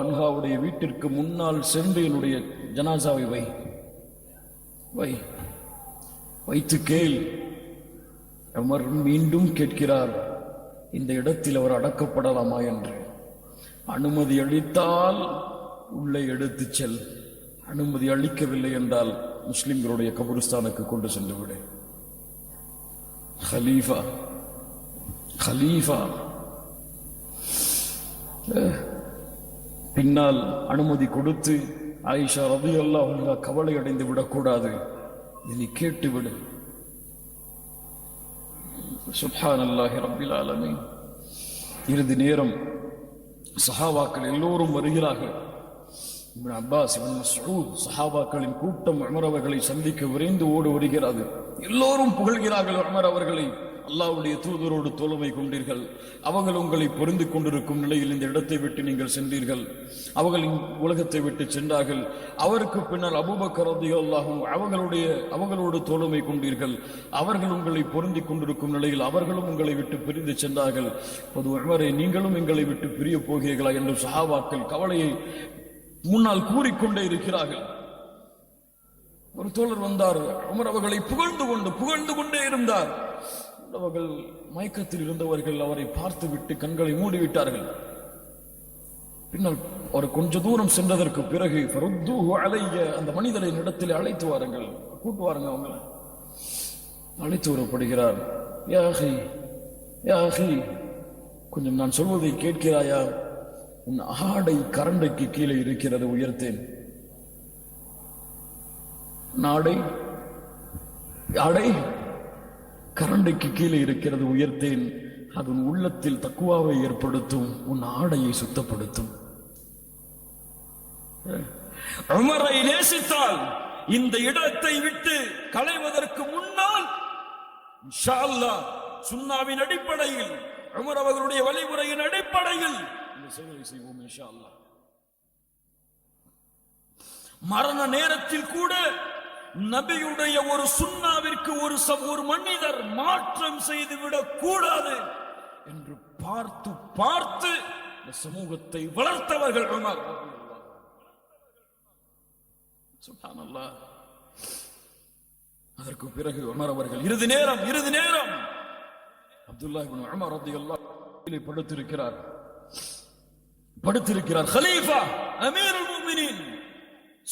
அன்ஹாவுடைய வீட்டிற்கு முன்னால் சென்று என்னுடைய ஜனாசாவை வைத்து கேள். உமர் மீண்டும் கேட்கிறார், இந்த இடத்தில் அவர் அடக்கப்படலாமா என்று. அனுமதி அளித்தால் உள்ளே எடுத்து செல், அனுமதி அளிக்கவில்லை என்றால் முஸ்லிம்களுடைய கபருஸ்தானுக்கு கொண்டு சென்று விடு. ஹலீஃபா பின்னால் அனுமதி கொடுத்து ஆயிஷா ரலியல்லாஹு அன்ஹா கவலை அடைந்து விடக்கூடாது, நீ கேட்டுவிடு. சுப்ஹானல்லாஹி ரப்பில் ஆலமீன். இறுதி நேரம் சஹாபாக்கள் எல்லோரும் வருகிறார்கள். இப்னு அப்பாஸ், இப்னு மஸ்ஊத், சஹாபாக்களின் கூட்டம் உமர் அவர்களை சந்திக்க விரைந்து ஓடி வருகிறது. எல்லோரும் புகழ்கிறார்கள் உமர் அவர்களை. அல்லாஹ்வுடைய தூதரோடு தோழமை கொண்டீர்கள், அவர்கள் உங்களை பொருந்து கொண்டிருக்கும் நிலையில் இந்த இடத்தை விட்டு நீங்கள் சென்றீர்கள், அவர்கள் உலகத்தை விட்டு சென்றார்கள். அவருக்கு பின்னால் அபூபக்கர் ரலியல்லாஹு அன்ஹு அவங்களோடு தோழமை கொண்டீர்கள், அவர்கள் உங்களை பொருந்தி கொண்டிருக்கும் நிலையில் அவர்களும் உங்களை விட்டு பிரிந்து சென்றார்கள். பொது உமரே, நீங்களும் எங்களை விட்டு பிரிய போகிறீர்களா என்று சஹாபாக்கள் கவலையை முன்னால் கூறிக்கொண்டே இருக்கிறார்கள். ஒரு தோழர் வந்தார், உமர் அவர்களை புகழ்ந்து கொண்டே இருந்தார். அவர்கள் மயக்கத்தில் இருந்தவர்கள் அவரை பார்த்து விட்டு கண்களை மூடிவிட்டார்கள். பின்னால் அவர் கொஞ்ச தூரம் சென்றதற்கு பிறகு அந்த மனிதரை இடத்தில் அழைத்து வாருங்கள், கூட்டுவாருங்க. அவங்களை அழைத்து வரப்படுகிறார். யா அஹி, கொஞ்சம் நான் சொல்வதை கேட்கிறாயா? உன் ஆடை கரண்டைக்கு கீழே இருக்கிறது, உயர்த்தேன். ஆடை கரண்டைக்கு கீழே இருக்கிறது, உயர்த்தேன். அது உன் உள்ளத்தில் தக்குவாவை ஏற்படுத்தும், உன் ஆடையை சுத்தப்படுத்தும். உமரை நேசித்தால் இந்த இடத்தை விட்டு களைவதற்கு முன்னால் இன்ஷா அல்லாஹ் சுன்னாவின் அடிப்படையில், உமர் அவர்களுடைய வழிமுறையின் அடிப்படையில் இந்த செயலை செய்வோம் இன்ஷா அல்லாஹ். மரண நேரத்தில் கூட நபியுடைய ஒரு சுன்னாவிற்கு ஒரு மனிதர் மாற்றம் செய்துவிடக் கூடாது என்று பார்த்து இந்த சமூகத்தை வளர்த்தவர்கள் உமர். சுப்ஹானல்லாஹ். அதற்கு பிறகு உமர் அவர்கள் இறுதி நேரம் அப்துல்லாஹ் இப்னு உமர் ரலியல்லாஹு அன்ஹு படுத்திருக்கிறார். கலீஃபா, அமீருல் முஃமினீன்,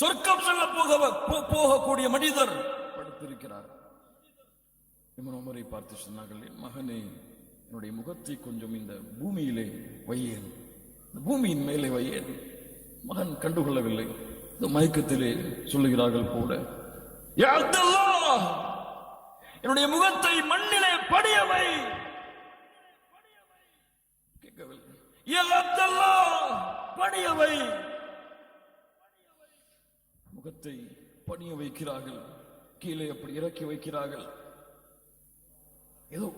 சொர்க்கம் செல்ல போகக்கூடிய மனிதர் படுத்திருக்கிறார். இப்னு உமரை பார்த்து சொன்னார்கள், என் மகனே, என்னுடைய முகத்தை கொஞ்சம் இந்த பூமியிலே வையேன், இந்த பூமியின் மேலே வையேன். மகன் கண்டுகொள்ளவில்லை. இந்த மயக்கத்திலே சொல்லுகிறார்கள் போல, யா அப்துல்லாஹ், என்னுடைய முகத்தை மண்ணிலே படியவை. கேட்கவில்லை. யா அப்துல்லாஹ், படியவை. முகத்தை பணிய வைக்கிறார்கள், கீழே அப்படி இறக்கி வைக்கிறார்கள், ஏதோ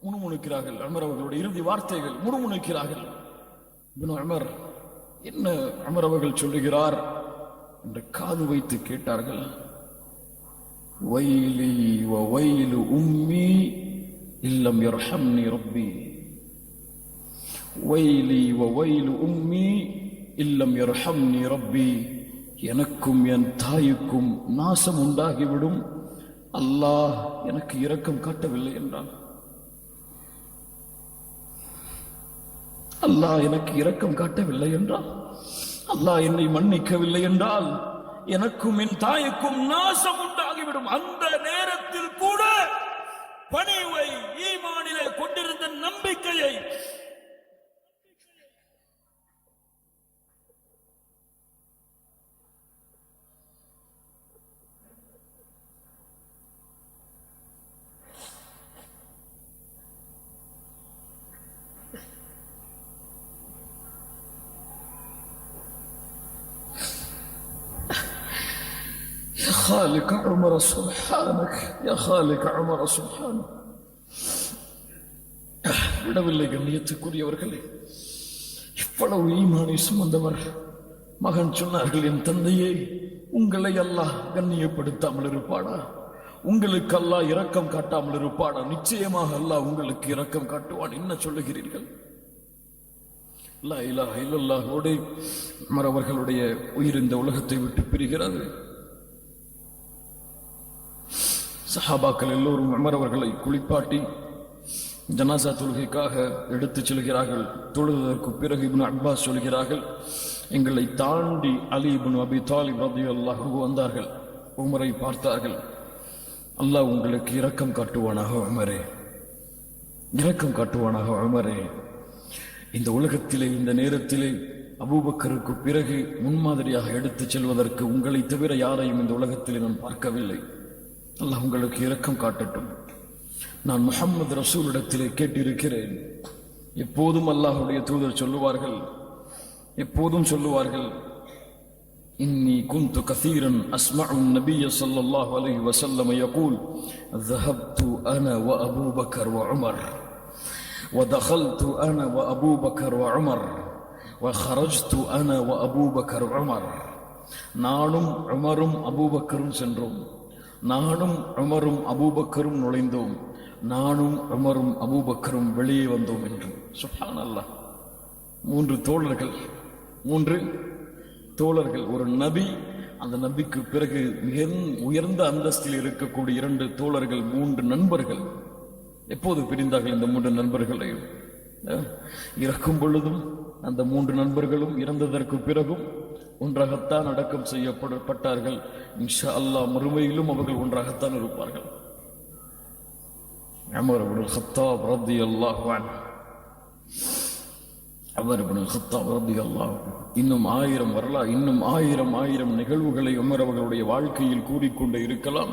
முணுமுணுக்கிறார்கள். உமர் அவர்களுடைய இறுதி வார்த்தைகள் முணுமுணுக்கிறார்கள். இப்னு உமர் என்ன உமர் அவர்கள் சொல்லுகிறார் என்று காது வைத்து கேட்டார்கள். வைலி வ வைலு உம்மி இல்லம் யர்ஹம்னி ரப்பி, வைலி வ வைலு உம்மி இல்லம் யர்ஹம்னி ரப்பி, எனக்கும் என் தாய்க்கும் நாசம் உண்டாகிவிடும், அல்லாஹ் எனக்கு இரக்கம் காட்டவில்லை என்றான். அல்லாஹ் எனக்கு இரக்கம் காட்டவில்லை என்றால், அல்லாஹ் என்னை மன்னிக்கவில்லை என்றால் எனக்கும் என் தாய்க்கும் நாசம் உண்டாகிவிடும். அந்த நேரத்தில் கூட பணிவை, ஈமானிலே கொண்டிருந்த நம்பிக்கையை خالق عمر سبحانك يا خالق عمر سبحانك. விடவில்லை. கண்ணியத்துக்குரியவர்களே, இவ்வளவு ஈமானை சுமந்தவர் மகன் சொன்னார்கள், என் தந்தையே, உங்களை அல்லாஹ் கண்ணியப்படுத்தாமல் இருப்பாடா? உங்களுக்கு அல்லாஹ் இரக்கம் காட்டாமல் இருப்பாடா? நிச்சயமாக அல்லாஹ் உங்களுக்கு இரக்கம் காட்டுவான். என்ன சொல்லுகிறீர்கள்? லா இலாஹ இல்லல்லாஹோடு உமர் அவர்களுடைய உயிர் இந்த உலகத்தை விட்டு பிரிகிறது. சஹாபாக்கள் எல்லோரும் உமர் அவர்களை குளிப்பாட்டி ஜனாசா தொழுகைக்காக எடுத்துச் செல்கிறார்கள். தொழுவதற்கு பிறகு இப்னு அப்பாஸ் சொல்கிறார்கள், எங்களை தாண்டி அலி இப்னு அபி தாலிப் ரலியல்லாஹு அன்ஹு வந்தார்கள். உமரை பார்த்தார்கள். அல்லாஹ் உங்களுக்கு இரக்கம் காட்டுவானாக உமரே, இரக்கம் காட்டுவானாக உமரே. இந்த உலகத்திலே இந்த நேரத்திலே அபூபக்கருக்கு பிறகு முன்மாதிரியாக எடுத்துச் செல்வதற்கு உங்களை தவிர யாரையும் இந்த உலகத்திலே நான் பார்க்கவில்லை. அல்லாஹ் உங்களுக்கு இரக்கம் காட்டட்டும். நான் முஹம்மது ரசூலிடத்திலே கேட்டிருக்கிறேன். எப்போதும் அல்லாஹ்வுடைய தூதர் சொல்லுவார்கள், எப்போதும் சொல்லுவார்கள், இன்னி குந்து கசீரன் அஸ்மஉ நபிய ஸல்லல்லாஹு அலைஹி வஸல்லம் யகூல் ذهبت انا وابو بكر وعمر ودخلت انا وابو بكر وعمر وخرجت انا وابو بكر وعمر. நானும் உமரும் அபூபக்கரும் சென்றோம், நானும் உமரும் அபூபக்கரும் நுழைந்தோம், நானும் உமரும் அபூபக்கரும் வெளியே வந்தோம் என்று. சுப்ஹானல்லாஹ். மூன்று தோழர்கள், ஒரு நபி, அந்த நபிக்கு பிறகு மிக உயர்ந்த அந்தஸ்தில் இருக்கக்கூடிய இரண்டு தோழர்கள், மூன்று நண்பர்கள். எப்போது பிரிந்தார்கள் இந்த மூன்று நண்பர்களையும்? இறக்கும் பொழுதும் அந்த மூன்று நண்பர்களும் இறந்ததற்கு பிறகும் ஒன்றாகத்தான் அடக்கம் செய்யப்பட்டார்கள். இன்ஷா அல்லாஹ் மறுமையிலும் அவர்கள் ஒன்றாகத்தான் இருப்பார்கள். உமர் இப்னுல் கத்தாப் ரலியல்லாஹு அன்ஹு, உமர் இப்னுல் கத்தாப் ரலியல்லாஹு அன்ஹு இன்னும் ஆயிரம் நிகழ்வுகளை உமர் அவர்களுடைய வாழ்க்கையில் கூறிக்கொண்டே இருக்கலாம்.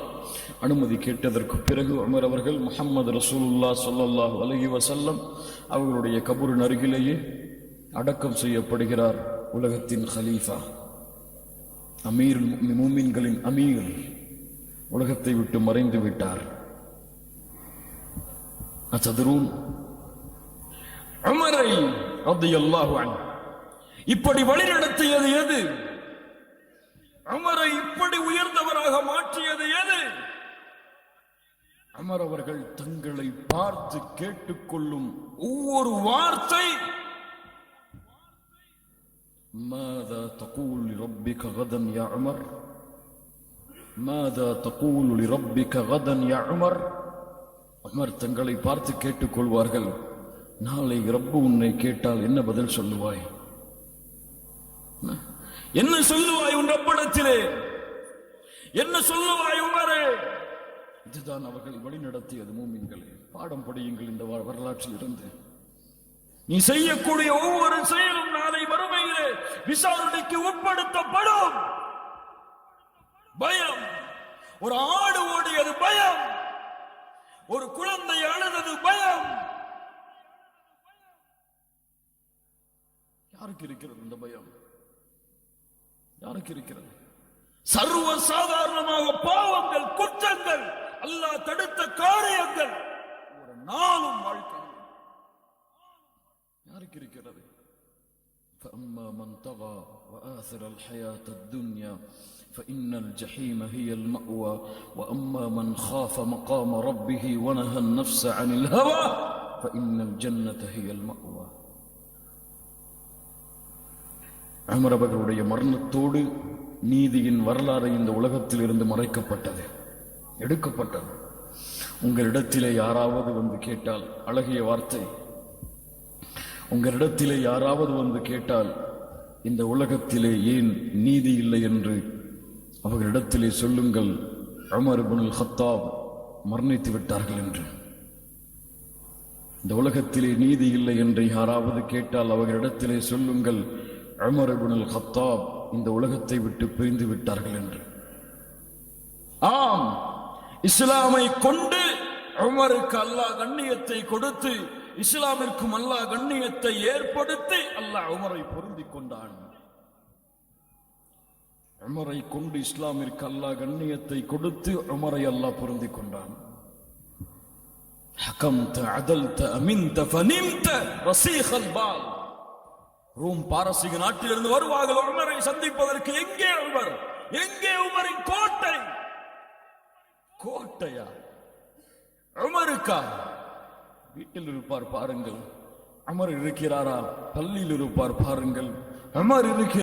அனுமதி கேட்டதற்கு பிறகு உமர் அவர்கள் முஹம்மது ரசூலுல்லாஹ் ஸல்லல்லாஹு அலைஹி வஸல்லம் அவர்களுடைய கபரின் அருகிலேயே அடக்கம் செய்யப்படுகிறார். உலகத்தின் ஹலீஃபா, அமீருல் முஃமினீன்களின் அமீர் உலகத்தை விட்டு மறைந்து விட்டார். அத்ததரூன், உமரை ரலியல்லாஹு அன்ஹு இப்படி வழிநடத்தியது எது? உமரை இப்படி உயர்ந்தவராக மாற்றியது எது? உமர் அவர்கள் தங்களை பார்த்து கேட்டுக்கொள்ளும் ஒவ்வொரு வார்த்தை, ماذا تقول لربك غدا يا عمر، ماذا تقول لربك غدا يا عمر. உமர் தங்களை பார்த்து கேட்டுக்கொள்வார்கள், நாளை ரப்பு உன்னை கேட்டால் என்ன பதில் சொல்லுவாய், என்ன சொல்லுவாய் உன் ரப்பிடத்திலே, என்ன சொல்லுவாய் உமரே? இதுதான் அவர்கள் வழிநடத்தியது. மூமின்களே, பாடம் படியுங்கள் இந்த வரலாற்றில் இருந்து. நீ செய்யக்கூடிய ஒவ்வொரு செயலும் நாளை மறுமையிலே விசாரணைக்கு உட்படுத்தப்படும். பயம், ஒரு ஆடு ஓடியது பயம், ஒரு குழந்தை அழுதது பயம். யாருக்கு இருக்கிறது இந்த பயம்? யாருக்கு இருக்கிறது? சர்வ சாதாரணமாக பாவங்கள், குற்றங்கள், அல்லாஹ் தடுத்த காரியங்கள் ஒரு நாளும் வாழ்க்கையில் யாருக்கு இருக்கிறது? فأما من طغى وآثر الحياة الدنيا فإن الجحيم هي المأوى وأما من خاف مقام ربه ونهى النفس عن الهوى فإن الجنة هي المأوى. உமர் அவர்களுடைய மரணத்தோடு நீதியின் வரலாறு இந்த உலகத்தில் இருந்து மறைக்கப்பட்டது, எடுக்கப்பட்டது. உங்களிடத்திலே யாராவது வந்து கேட்டால், அழகிய வார்த்தை, உங்களிடத்திலே யாராவது வந்து கேட்டால் இந்த உலகத்திலே ஏன் நீதி இல்லை என்று அவர்களிடத்திலே சொல்லுங்கள், உமர் இப்னுல் கத்தாப் மரணித்து விட்டார்கள் என்று. இந்த உலகத்திலே நீதி இல்லை என்று யாராவது கேட்டால் அவர்களிடத்திலே சொல்லுங்கள், உமர் இப்னுல் கத்தாப் இந்த உலகத்தை விட்டு பிரிந்து விட்டார்கள் என்று. ஆம், இஸ்லாமை கொண்டு உமருக்கு அல்லாஹ் கண்ணியத்தை கொடுத்து, இஸ்லாமிற்கும் அல்லாஹ் கண்ணியத்தை ஏற்படுத்தி அல்லாஹ் உமரை பொருந்திக் கொண்டான். உமரை கொண்டு இஸ்லாமிற்கு அல்லாஹ் கண்ணியத்தை கொடுத்து உமரை அல்லாஹ் பொருந்திக் கொண்டான். ஹகம்த அதல்த அமின்த ஃபனிம்த ரஸீகல் பால். ரோம் பாரசீக நாட்டிலிருந்து வருவார்கள் உமரை சந்திப்பதற்கு. எங்கே உமர்? எங்கே உமரின் கோட்டை? கோட்டையா? உமருக்கா? வீட்டில் இருப்பார் பாருங்கள். அமர் இருக்கிறாரா? பள்ளியில் இருப்பார் பாருங்கள். அமர் இருக்கிறார்.